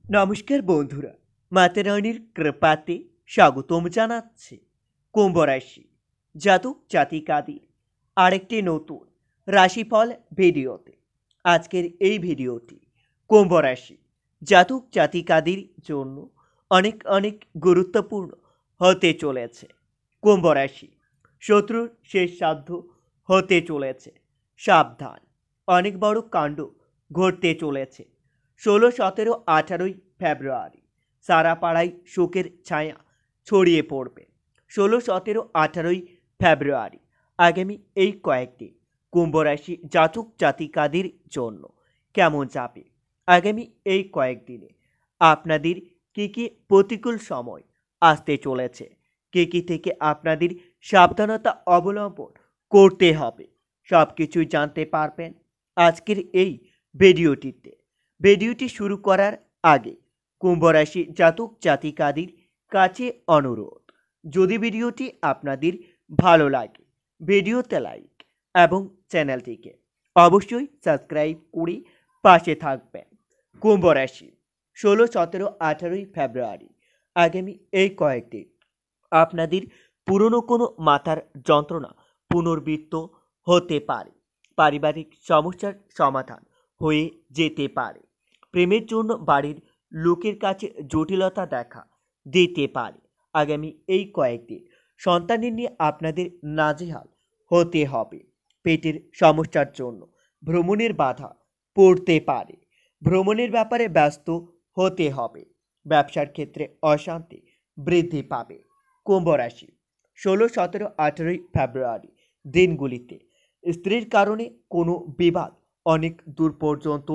নমস্কার বন্ধুরা, মাতা রানীর কৃপাতে স্বাগতম জানাচ্ছে কুম্ভ রাশি জাতক জাতিকাদের আরেকটি নতুন রাশিফল ভিডিওতে। আজকের এই ভিডিওটি কুম্ভ রাশি জাতক জাতিকাদের জন্য অনেক অনেক গুরুত্বপূর্ণ হতে চলেছে। কুম্ভ রাশি শত্রুর শেষ সাধ্য হতে চলেছে, সাবধান। অনেক বড় কাণ্ড ঘটতে চলেছে 16, 17, 18 ফেব্রুয়ারি। সারা পাড়ায় শোকের ছায়া ছড়িয়ে পড়বে 16, 17, 18 ফেব্রুয়ারি। আগামী এই কয়েকদিন কুম্ভ রাশি জাতক জাতিকাদের জন্য কেমন যাবে? আগামী এই কয়েকদিনে আপনাদের কী প্রতিকূল সময় আসতে চলেছে, কী থেকে আপনাদের সাবধানতা অবলম্বন করতে হবে, সব কিছুই জানতে পারবেন আজকের এই ভিডিওটিতে। ভিডিওটি শুরু করার আগে কুম্ভ রাশি জাতক জাতিকাদের কাছে অনুরোধ, যদি ভিডিওটি আপনাদের ভালো লাগে ভিডিওতে লাইক এবং চ্যানেলটিকে অবশ্যই সাবস্ক্রাইব করে পাশে থাকবেন। কুম্ভ রাশি 16, 17, 18 ফেব্রুয়ারি। আগামী এই কয়েকদিন আপনাদের পুরনো কোনো মাথার যন্ত্রণা পুনর্বৃত্ত হতে পারে, পারিবারিক সমস্যার সমাধান হয়ে যেতে পারে, প্রেমের জন্য বাড়ির লোকের কাছে জটিলতা দেখা দিতে পারে। আগামী এই কয়েকদিন সন্তানের নিয়ে আপনাদের নাজেহাল হতে হবে, পেটের সমস্যার জন্য ভ্রমণের বাধা পড়তে পারে, ভ্রমণের ব্যাপারে ব্যস্ত হতে হবে, ব্যবসার ক্ষেত্রে অশান্তি বৃদ্ধি পাবে। কুম্ভ রাশি 16, 17, 18 ফেব্রুয়ারি দিনগুলিতে স্ত্রীর কারণে কোনো বিবাদ অনেক দূর পর্যন্ত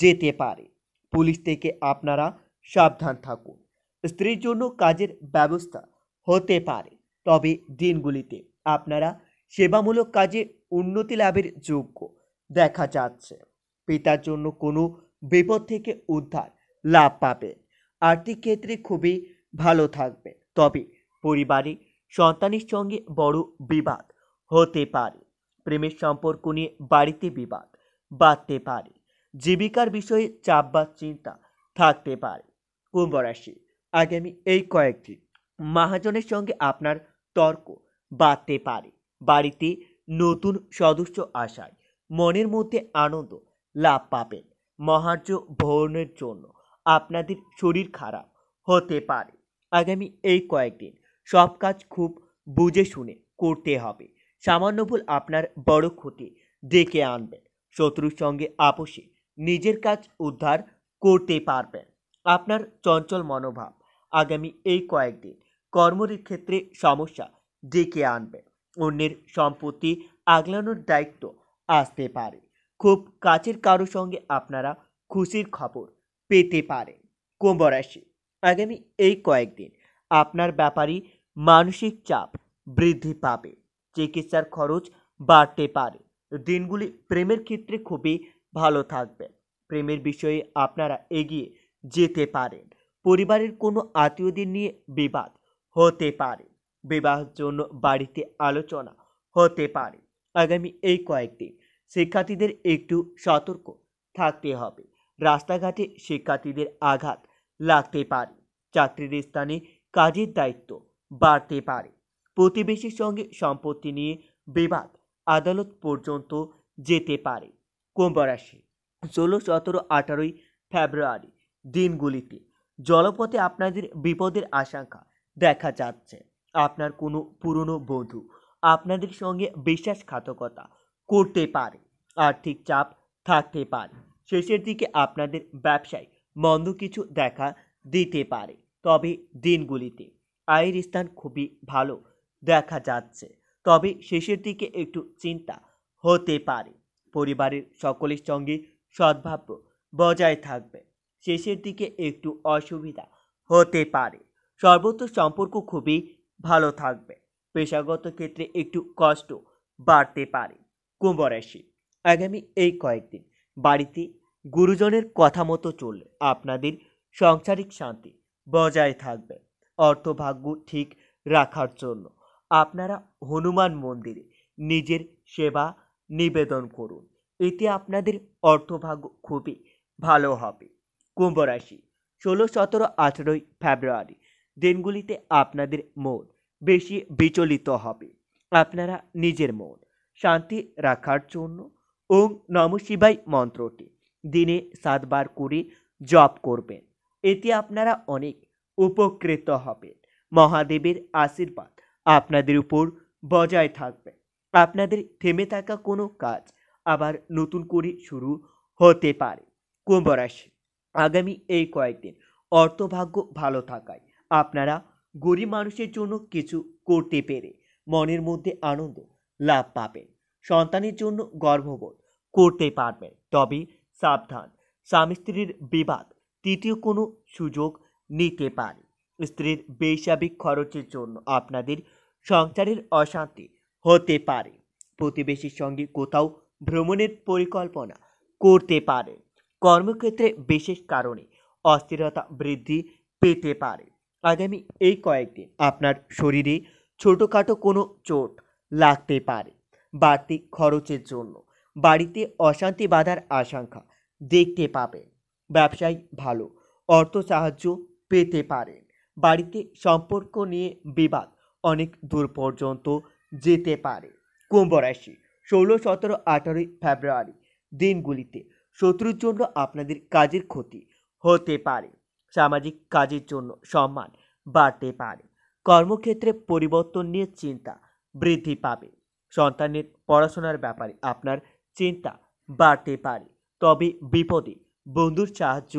যেতে পারে, পুলিশ থেকে আপনারা সাবধান থাকুন। স্ত্রীর জন্য কাজের ব্যবস্থা হতে পারে, তবে দিনগুলিতে আপনারা সেবামূলক কাজে উন্নতি লাভের যোগ্য দেখা যাচ্ছে। পিতার জন্য কোনো বিপদ থেকে উদ্ধার লাভ পাবেন, আর্থিক ক্ষেত্রে খুবই ভালো থাকবে, তবে পরিবারে সন্তানের সঙ্গে বড় বিবাদ হতে পারে, প্রেমের সম্পর্ক নিয়ে বাড়িতে বিবাদ বাড়তে পারে, জীবিকার বিষয়ে চাপ বা চিন্তা থাকতে পারে। কুম্ভ রাশি আগামী এই কয়েকদিন মহাজনের সঙ্গে আপনার তর্ক বাড়তে পারে, বাড়িতে নতুন সদস্য আসায় মনের মধ্যে আনন্দ লাভ পাবেন। মহার্য ভ্রমণের জন্য আপনাদের শরীর খারাপ হতে পারে। আগামী এই কয়েকদিন সব কাজ খুব বুঝে শুনে করতে হবে, সামান্য ভুল আপনার বড় ক্ষতি ডেকে আনবে। শত্রুর সঙ্গে আপোষে নিজের কাজ উদ্ধার করতে পারবেন। আপনার চঞ্চল মনোভাব আগামী এই কয়েকদিন কর্মের ক্ষেত্রে সমস্যা ডেকে আনবে, অন্যের সম্পত্তি আগলানোর দায়িত্ব আসতে পারে, খুব কাছের কারো সঙ্গে আপনারা খুশির খবর পেতে পারেন। কুম্ভ রাশি আগামী এই কয়েকদিন আপনার ব্যাপারে মানসিক চাপ বৃদ্ধি পাবে, চিকিৎসার খরচ বাড়তে পারে। দিনগুলি প্রেমের ক্ষেত্রে খুবই ভালো থাকবে, প্রেমের বিষয়ে আপনারা এগিয়ে যেতে পারেন। পরিবারের কোনো আত্মীয়দের নিয়ে বিবাদ হতে পারে, বিবাহের জন্য বাড়িতে আলোচনা হতে পারে। আগামী এই কয়েকদিন শিক্ষার্থীদের একটু সতর্ক থাকতে হবে, রাস্তাঘাটে শিক্ষার্থীদের আঘাত লাগতে পারে, চাকরির স্থানে কাজের দায়িত্ব বাড়তে পারে, প্রতিবেশীর সঙ্গে সম্পত্তি নিয়ে বিবাদ আদালত পর্যন্ত যেতে পারে। কুম্ভ রাশি 16, 17, 18 ফেব্রুয়ারি দিনগুলিতে জলপথে আপনাদের বিপদের আশঙ্কা দেখা যাচ্ছে। আপনার কোনো পুরনো বন্ধু আপনাদের সঙ্গে বিশ্বাসঘাতকতা করতে পারে, আর্থিক চাপ থাকতে পারে, শেষের দিকে আপনাদের ব্যবসায় মন্দ কিছু দেখা দিতে পারে, তবে দিনগুলিতে আয়ের স্থান খুবই ভালো দেখা যাচ্ছে, তবে শেষের দিকে একটু চিন্তা হতে পারে। পরিবারের সকলের সঙ্গে সদ্ভাব বজায় থাকবে, শেষের দিকে একটু অসুবিধা হতে পারে। সর্বত্র সম্পর্ক খুবই ভালো থাকবে, পেশাগত ক্ষেত্রে একটু কষ্ট বাড়তে পারে। কুম্ভ রাশি আগামী এই কয়েকদিন বাড়িতে গুরুজনের কথা মতো চললে আপনাদের সাংসারিক শান্তি বজায় থাকবে। অর্থভাগ্য ঠিক রাখার জন্য আপনারা হনুমান মন্দিরে নিজের সেবা নিবেদন করুন, এতে আপনাদের অর্থভাগ্য খুবই ভালো হবে। কুম্ভ রাশি 16, 17, 18 ফেব্রুয়ারি দিনগুলিতে আপনাদের মন বেশি বিচলিত হবে। আপনারা নিজের মন শান্তি রাখার জন্য ওম নমঃ শিবায় মন্ত্রটি দিনে 7 বার করে জপ করবেন। এতে আপনারা অনেক উপকৃত হবেন। মহাদেবের আশীর্বাদ আপনাদের উপর বজায় থাকবে। আপনাদের থেমে থাকা কোনো কাজ আবার নতুন করে শুরু হতে পারে। কুম্ভ রাশি, আগামী এই কয়েকদিন অর্থভাগ্য ভালো থাকায় আপনারা গরিব মানুষের জন্য কিছু করতে পেরে মনের মধ্যে আনন্দ লাভ পাবেন। সন্তানের জন্য গর্ববোধ করতে পারবেন। তবে সাবধান, স্বামী স্ত্রীর বিবাদ তৃতীয় কোনো সুযোগ নিতে পারে। স্ত্রীর বেসাবিক খরচের জন্য আপনাদের সংসারের অশান্তি হতে পারে। প্রতিবেশীর সঙ্গে কোথাও ভ্রমণের পরিকল্পনা করতে পারেন। কর্মক্ষেত্রে বিশেষ কারণে অস্থিরতা বৃদ্ধি পেতে পারে। আগামী এই কয়েকদিন আপনার শরীরে ছোটোখাটো কোনো চোট লাগতে পারে। বাড়তি খরচের জন্য বাড়িতে অশান্তি বাঁধার আশঙ্কা দেখতে পাবেন। ব্যবসায় ভালো অর্থ সাহায্য পেতে পারেন। বাড়িতে সম্পর্ক নিয়ে বিবাদ অনেক দূর পর্যন্ত যেতে পারে। কুম্ভ রাশি, 16, 17, 18 ফেব্রুয়ারি দিনগুলিতে শত্রুর জন্য আপনাদের কাজের ক্ষতি হতে পারে। সামাজিক কাজের জন্য সম্মান বাড়তে পারে। কর্মক্ষেত্রে পরিবর্তন নিয়ে চিন্তা বৃদ্ধি পাবে। সন্তানের পড়াশোনার ব্যাপারে আপনার চিন্তা বাড়তে পারে। তবে বিপদে বন্ধুর সাহায্য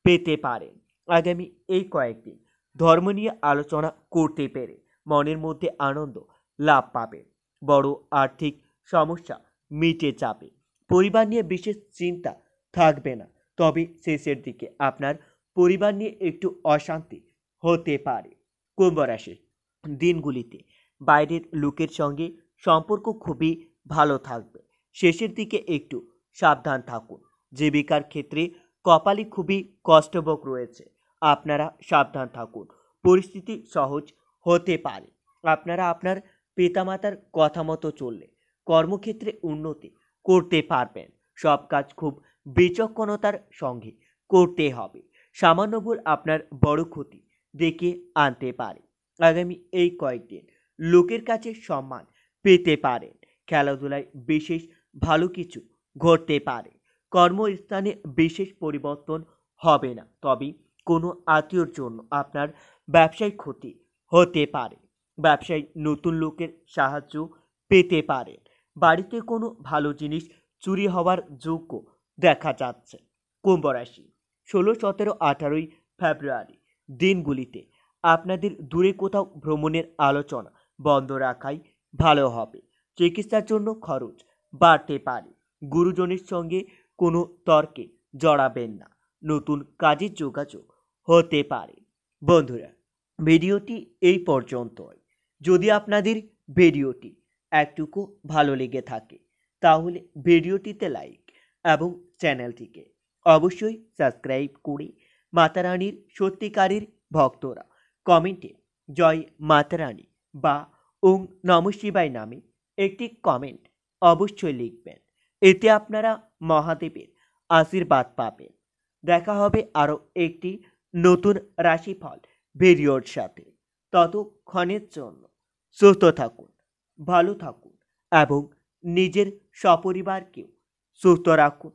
পেতে পারেন। আগামী এই কয়েকদিন ধর্ম নিয়ে আলোচনা করতে পেরে মনের মধ্যে আনন্দ লাভ পাবেন। বড় আর্থিক সমস্যা মিটে যাবে। পরিবার নিয়ে বিশেষ চিন্তা থাকবে না। তবে শেষের দিকে আপনার পরিবার নিয়ে একটু অশান্তি হতে পারে। কুম্ভ রাশির দিনগুলিতে বাইরের লোকের সঙ্গে সম্পর্ক খুবই ভালো থাকবে। শেষের দিকে একটু সাবধান থাকুন। জীবিকার ক্ষেত্রে কপালে খুবই কষ্টভোগ রয়েছে। আপনারা সাবধান থাকুন। পরিস্থিতি সহজ হতে পারে। আপনারা আপনার পিতামাতার কথা মতো চললে কর্মক্ষেত্রে উন্নতি করতে পারবেন। সব কাজ খুব বিচক্ষণতার সঙ্গে করতে হবে। সামান্য ভুল আপনার বড় ক্ষতি ডেকে আনতে পারে। আগামী এই কয়েকদিন লোকের কাছে সম্মান পেতে পারেন। খেলাধুলায় বিশেষ ভালো কিছু ঘটতে পারে। কর্মস্থানে বিশেষ পরিবর্তন হবে না। তবে কোনো আত্মীয়র জন্য আপনার ব্যবসায় ক্ষতি হতে পারে। ব্যবসায় নতুন লোকের সাহায্য পেতে পারেন। বাড়িতে কোনো ভালো জিনিস চুরি হওয়ার যোগ্য দেখা যাচ্ছে। কুম্ভ রাশি, 16, 17, 18 ফেব্রুয়ারি দিনগুলিতে আপনাদের দূরে কোথাও ভ্রমণের আলোচনা বন্ধ রাখাই ভালো হবে। চিকিৎসার জন্য খরচ বাড়তে পারে। গুরুজনের সঙ্গে কোনো তর্কে জড়াবেন না। নতুন কাজের যোগাযোগ হতে পারে। বন্ধুরা, ভিডিওটি এই পর্যন্তই। যদি আপনাদের ভিডিওটি একটুকু ভালো লেগে থাকে তাহলে ভিডিওটিতে লাইক এবং চ্যানেলটিকে অবশ্যই সাবস্ক্রাইব করে মাতারানীর সত্যিকারের ভক্তরা কমেন্টে জয় মাতারানী বা ওং নমঃ শিবায় নামে একটি কমেন্ট অবশ্যই লিখবেন। এতে আপনারা মহাদেবের আশীর্বাদ পাবেন। দেখা হবে আরও একটি নতুন রাশিফল ভিডিওর সাথে। ততক্ষণের জন্য সুস্থ থাকুন, ভালো থাকুন এবং নিজের সপরিবারকেও সুস্থ রাখুন।